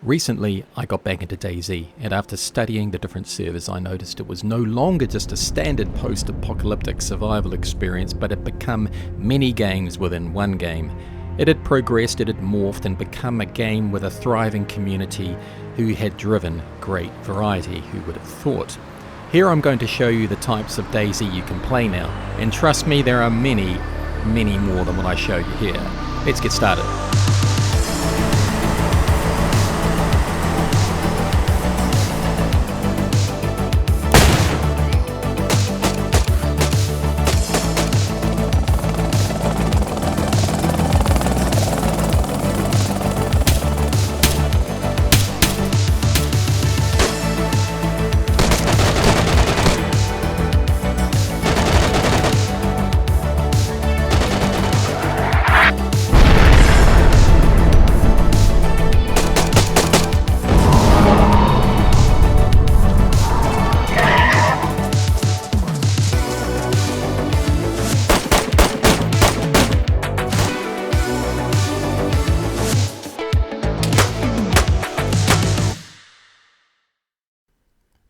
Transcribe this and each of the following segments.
Recently, I got back into DayZ, and after studying the different servers, I noticed it was no longer just a standard post-apocalyptic survival experience, but it had become many games within one game. It had progressed, it had morphed, and become a game with a thriving community who had driven great variety, who would have thought. Here I'm going to show you the types of DayZ you can play now, and trust me, there are many, many more than what I showed you here. Let's get started.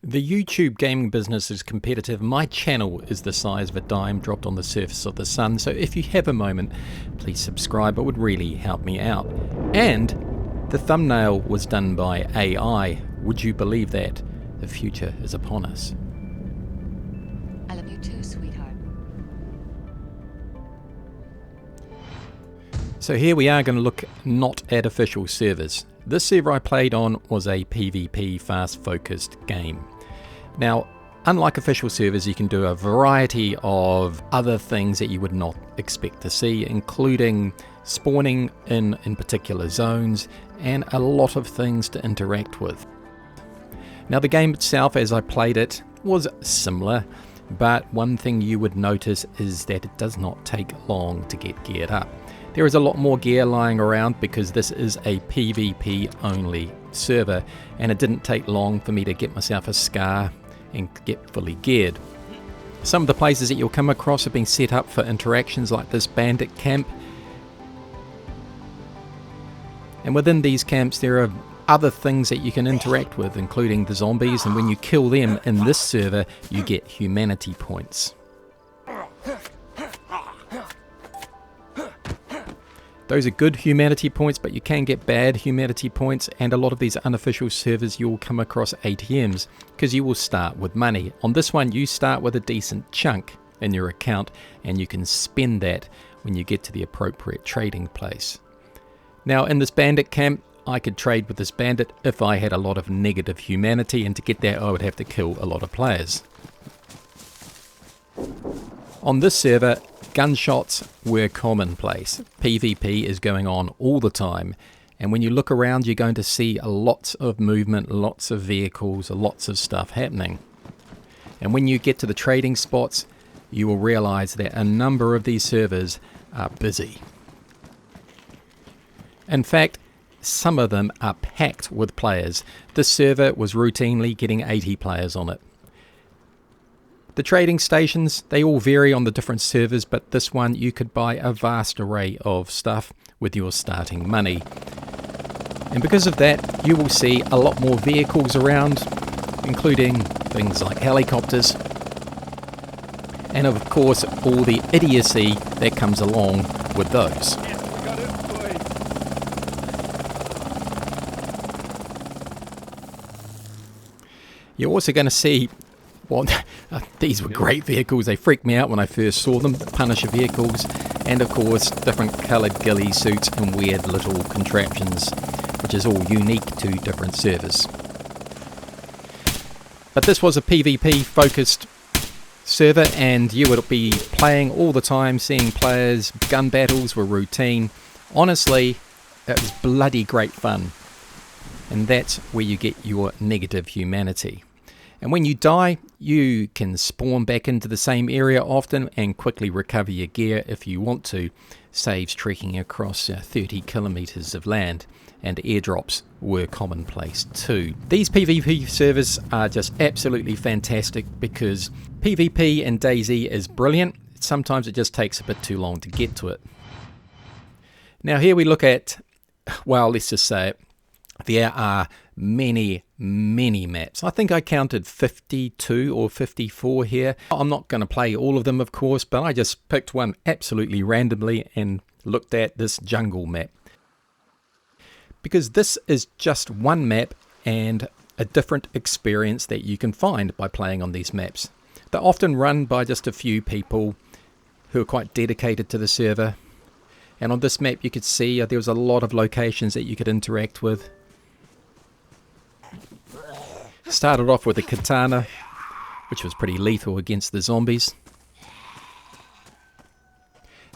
The YouTube gaming business is competitive. My channel is the size of a dime dropped on the surface of the sun, so if you have a moment, please subscribe. It would really help me out. And the thumbnail was done by AI. Would you believe that? The future is upon us. I love you too, sweetheart. So here we are going to look not at official servers. This server I played on was a PvP fast-focused game. Now, unlike official servers, you can do a variety of other things that you would not expect to see, including spawning in particular zones and a lot of things to interact with. Now, the game itself, as I played it, was similar, but one thing you would notice is that it does not take long to get geared up. There is a lot more gear lying around because this is a PvP only server, and it didn't take long for me to get myself a scar and get fully geared. Some of the places that you'll come across have been set up for interactions like this bandit camp, and within these camps there are other things that you can interact with, including the zombies, and when you kill them in this server you get humanity points. Those are good humanity points, but you can get bad humanity points, and a lot of these unofficial servers you'll come across ATMs because you will start with money. On this one you start with a decent chunk in your account and you can spend that when you get to the appropriate trading place. Now in this bandit camp I could trade with this bandit if I had a lot of negative humanity, and to get that I would have to kill a lot of players. On this server, gunshots were commonplace. PvP is going on all the time, and when you look around you're going to see lots of movement, lots of vehicles, lots of stuff happening. And when you get to the trading spots you will realize that a number of these servers are busy. In fact, some of them are packed with players. This server was routinely getting 80 players on it. The trading stations, they all vary on the different servers, but this one you could buy a vast array of stuff with your starting money. And because of that, you will see a lot more vehicles around, including things like helicopters, and of course all the idiocy that comes along with those. You're also going to see, well, these were great vehicles. They freaked me out when I first saw them. The Punisher vehicles, and of course different coloured ghillie suits and weird little contraptions, which is all unique to different servers. But this was a PvP focused server, and you would be playing all the time, seeing players. Gun battles were routine. Honestly, it was bloody great fun, and that's where you get your negative humanity. And when you die, you can spawn back into the same area often and quickly recover your gear if you want to. Saves trekking across 30 kilometers of land, and airdrops were commonplace too. These PvP servers are just absolutely fantastic because PvP in DayZ is brilliant. Sometimes it just takes a bit too long to get to it. Now here we look at, well, let's just say it, There are many maps. I think I counted 52 or 54 here. I'm not going to play all of them, of course, but I just picked one absolutely randomly and looked at this jungle map. Because this is just one map and a different experience that you can find by playing on these maps. They're often run by just a few people who are quite dedicated to the server. And on this map you could see there was a lot of locations that you could interact with. Started off with a katana, which was pretty lethal against the zombies.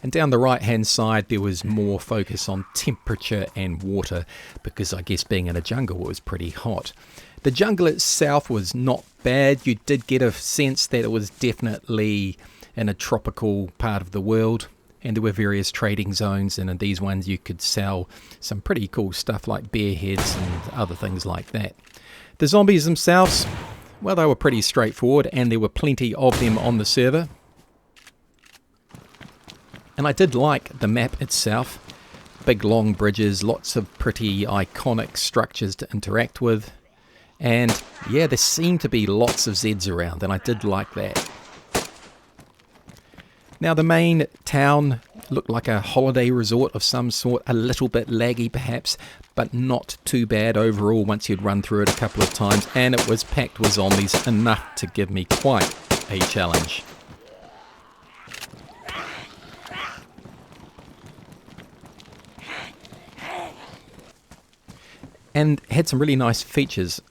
And down the right hand side there was more focus on temperature and water, because I guess being in a jungle it was pretty hot. The jungle itself was not bad. You did get a sense that it was definitely in a tropical part of the world, and there were various trading zones, and in these ones you could sell some pretty cool stuff like bear heads and other things like that. The zombies themselves, well, they were pretty straightforward, and there were plenty of them on the server. And I did like the map itself. Big long bridges, lots of pretty iconic structures to interact with. And yeah, there seemed to be lots of Zeds around, and I did like that. Now the main town looked like a holiday resort of some sort, a little bit laggy perhaps, but not too bad overall once you'd run through it a couple of times, and it was packed with zombies, enough to give me quite a challenge. And had some really nice features.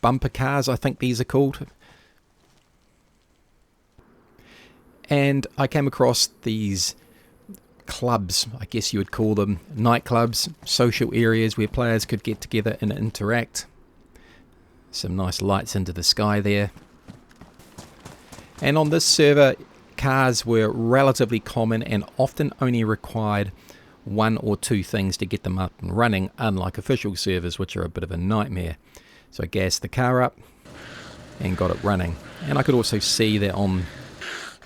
Bumper cars, I think these are called. And I came across these clubs, I guess you would call them, nightclubs, social areas where players could get together and interact. Some nice lights into the sky there. And on this server, cars were relatively common and often only required one or two things to get them up and running, unlike official servers, which are a bit of a nightmare. So I gassed the car up and got it running. And I could also see that on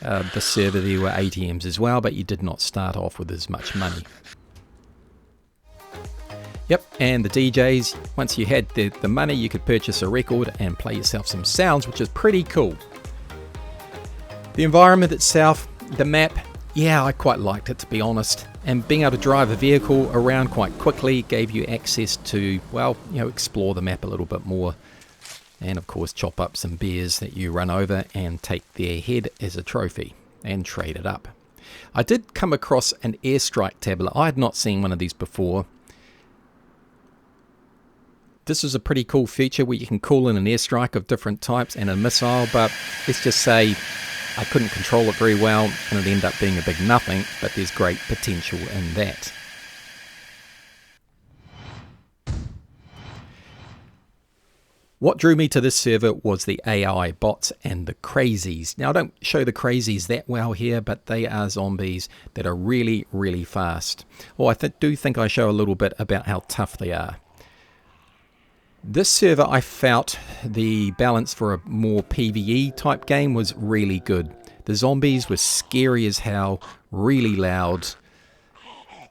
the server there were ATMs as well, but you did not start off with as much money. Yep, and the DJs, once you had the money, you could purchase a record and play yourself some sounds, which is pretty cool. The environment itself, the map, yeah, I quite liked it, to be honest. And being able to drive a vehicle around quite quickly gave you access to, well, explore the map a little bit more. And of course chop up some bears that you run over and take their head as a trophy and trade it up. I did come across an airstrike tablet. I had not seen one of these before. This is a pretty cool feature where you can call in an airstrike of different types and a missile, but let's just say I couldn't control it very well and it ended up being a big nothing, but there's great potential in that. What drew me to this server was the AI bots and the crazies. Now I don't show the crazies that well here, but they are zombies that are really, really fast. Well, I do think I show a little bit about how tough they are. This server, I felt the balance for a more PvE type game was really good. The zombies were scary as hell, really loud.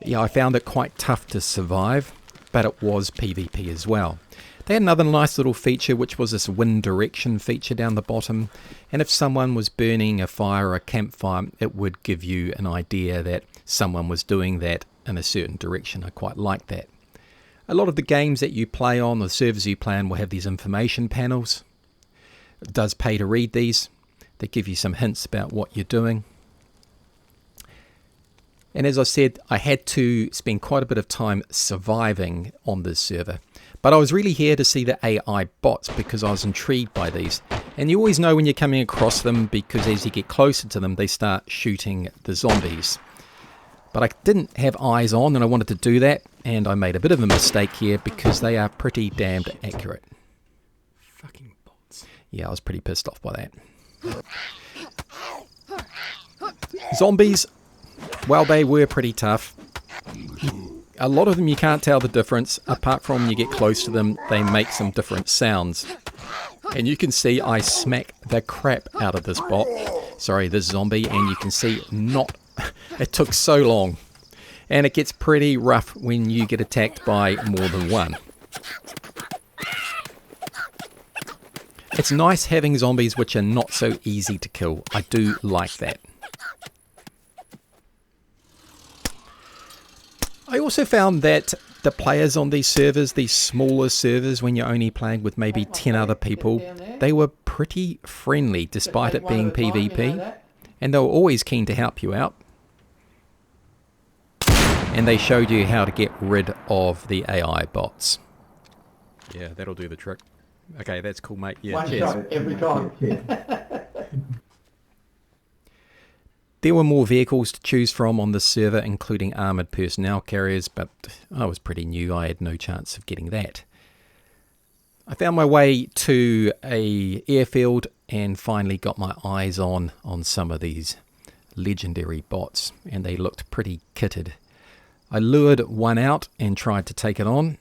Yeah, I found it quite tough to survive, but it was PvP as well. They had another nice little feature, which was this wind direction feature down the bottom, and if someone was burning a fire or a campfire, it would give you an idea that someone was doing that in a certain direction. I quite like that. A lot of the games that you play on, the servers you play on, will have these information panels. It does pay to read these. They give you some hints about what you're doing. And as I said, I had to spend quite a bit of time surviving on this server. But I was really here to see the AI bots because I was intrigued by these. And you always know when you're coming across them, because as you get closer to them, they start shooting the zombies. But I didn't have eyes on, and I wanted to do that, and I made a bit of a mistake here because they are pretty damned accurate. Fucking bots. Yeah, I was pretty pissed off by that. Zombies, well, they were pretty tough. A lot of them you can't tell the difference. Apart from when you get close to them, they make some different sounds. And you can see I smack the crap out of this bot. Sorry, this zombie. And you can see it took so long. And it gets pretty rough when you get attacked by more than one. It's nice having zombies which are not so easy to kill. I do like that. I also found that the players on these servers, these smaller servers, when you're only playing with maybe 10 other people, they were pretty friendly despite it being PvP, and they were always keen to help you out. And they showed you how to get rid of the AI bots. Yeah, that'll do the trick. Okay, that's cool, mate. Yeah, One cheers. shot every time. There were more vehicles to choose from on this server, including armoured personnel carriers, but I was pretty new. I had no chance of getting that. I found my way to a airfield and finally got my eyes on some of these legendary bots, and they looked pretty kitted. I lured one out and tried to take it on.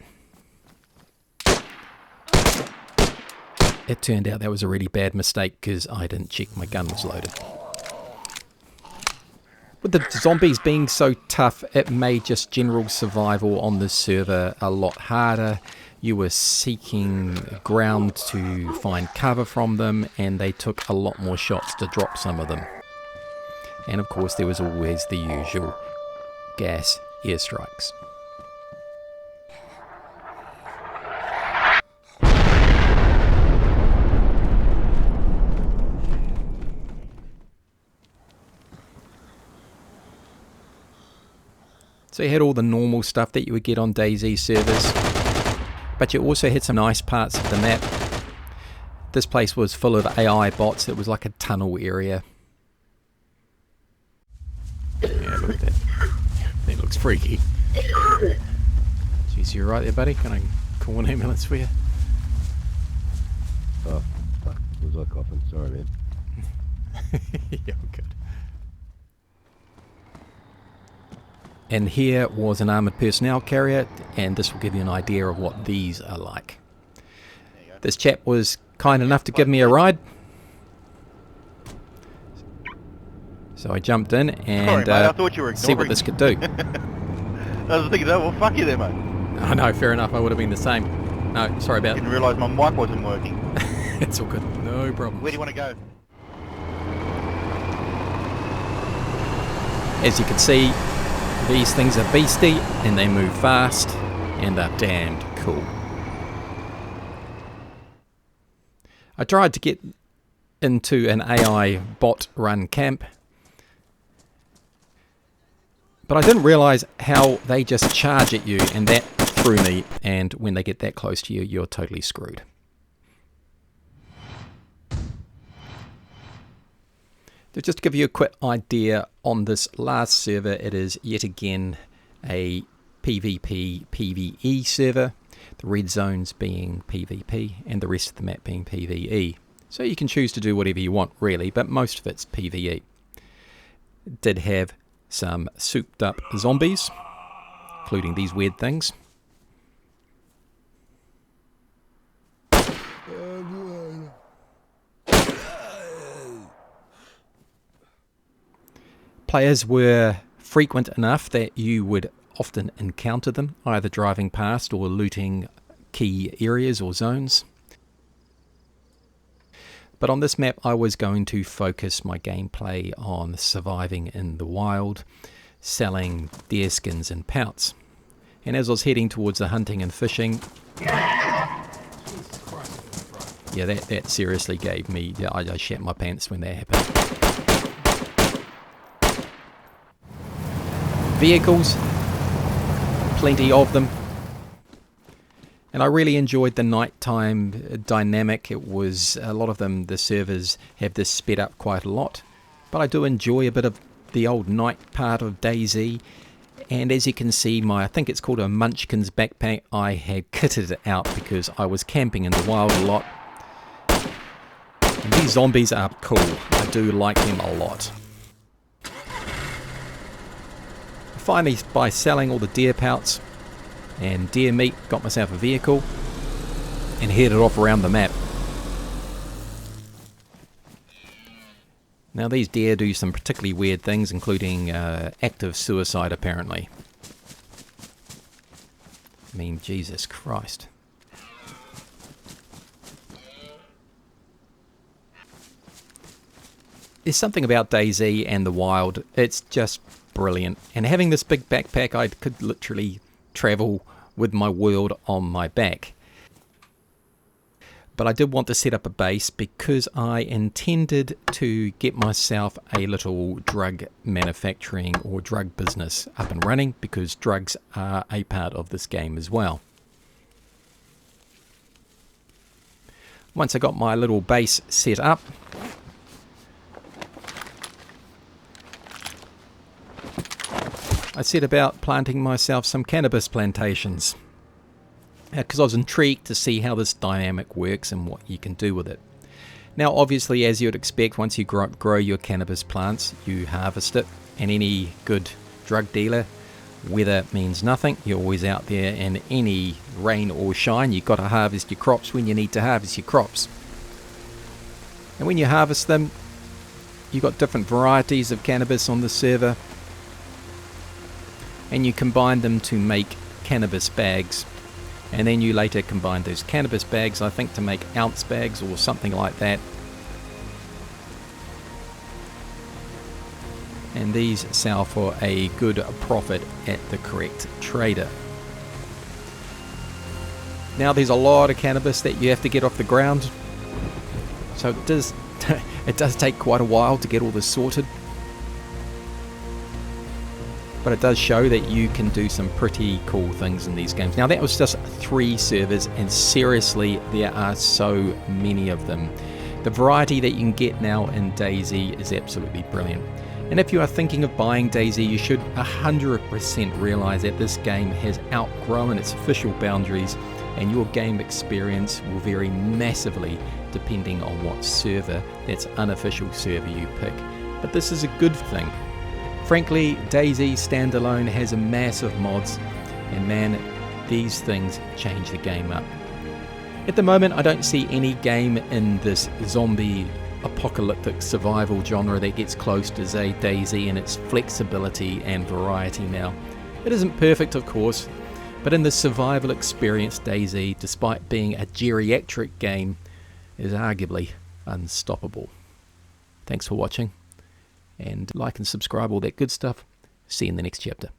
It turned out that was a really bad mistake because I didn't check my gun was loaded. With the zombies being so tough, it made just general survival on this server a lot harder. You were seeking ground to find cover from them, and they took a lot more shots to drop some of them. And of course there was always the usual gas airstrikes. So you had all the normal stuff that you would get on DayZ servers, but you also had some nice parts of the map. This place was full of AI bots. It was like a tunnel area. Yeah, look at that. That looks freaky. Jeez, you right there, buddy? Can I call an ambulance for you? Oh, fuck. Was I coughing? Sorry, man. Yeah, good. And here was an armoured personnel carrier, and this will give you an idea of what these are like. This chap was kind enough to give me a ride. So I jumped in and Sorry, mate, I thought you were see what this could do. I was thinking, oh, well, fuck you there, mate. Oh no, fair enough, I would have been the same. No, sorry about Didn't realise my mic wasn't working. It's all good, no problem. Where do you want to go? As you can see, these things are beastie and they move fast and they're damned cool. I tried to get into an AI bot run camp, but I didn't realise how they just charge at you, and that threw me, and when they get that close to you, you're totally screwed. Just to give you a quick idea on this last server, it is yet again a PvP PvE server, the red zones being PvP and the rest of the map being PvE. So you can choose to do whatever you want really, but most of it's PvE. It did have some souped up zombies, including these weird things. Players were frequent enough that you would often encounter them, either driving past or looting key areas or zones. But on this map I was going to focus my gameplay on surviving in the wild, selling deer skins and pouts. And as I was heading towards the hunting and fishing, yeah, that seriously gave me, I shat my pants when that happened. Vehicles, plenty of them, and I really enjoyed the nighttime dynamic. It was a lot of them, the servers have this sped up quite a lot, but I do enjoy a bit of the old night part of DayZ. And as you can see, I think it's called a Munchkin's backpack, I had kitted it out because I was camping in the wild a lot. And these zombies are cool, I do like them a lot. Finally, by selling all the deer pouts and deer meat, got myself a vehicle and headed off around the map. Now these deer do some particularly weird things, including active suicide apparently. I mean, Jesus Christ. There's something about DayZ and the wild, it's just brilliant. And having this big backpack, I could literally travel with my world on my back. But I did want to set up a base because I intended to get myself a little drug manufacturing or drug business up and running, because drugs are a part of this game as well. Once I got my little base set up, I set about planting myself some cannabis plantations, because I was intrigued to see how this dynamic works and what you can do with it. Now obviously, as you would expect, once you grow your cannabis plants, you harvest it, and any good drug dealer, weather means nothing. You're always out there in any rain or shine. You've got to harvest your crops when you need to harvest your crops. And when you harvest them, you've got different varieties of cannabis on the server, and you combine them to make cannabis bags, and then you later combine those cannabis bags, I think, to make ounce bags or something like that. And these sell for a good profit at the correct trader. Now there's a lot of cannabis that you have to get off the ground, so it does take quite a while to get all this sorted. But it does show that you can do some pretty cool things in these games. Now that was just 3 servers, and seriously there are so many of them. The variety that you can get now in DayZ is absolutely brilliant. And if you are thinking of buying DayZ, you should 100% realize that this game has outgrown its official boundaries, and your game experience will vary massively depending on what server, that's unofficial server, you pick. But this is a good thing. Frankly, DayZ Stand Alone has a massive mods, and man, these things change the game up. At the moment, I don't see any game in this zombie apocalyptic survival genre that gets close to DayZ in its flexibility and variety now. It isn't perfect, of course, but in the survival experience, DayZ, despite being a geriatric game, is arguably unstoppable. Thanks for watching. And like and subscribe, all that good stuff. See you in the next chapter.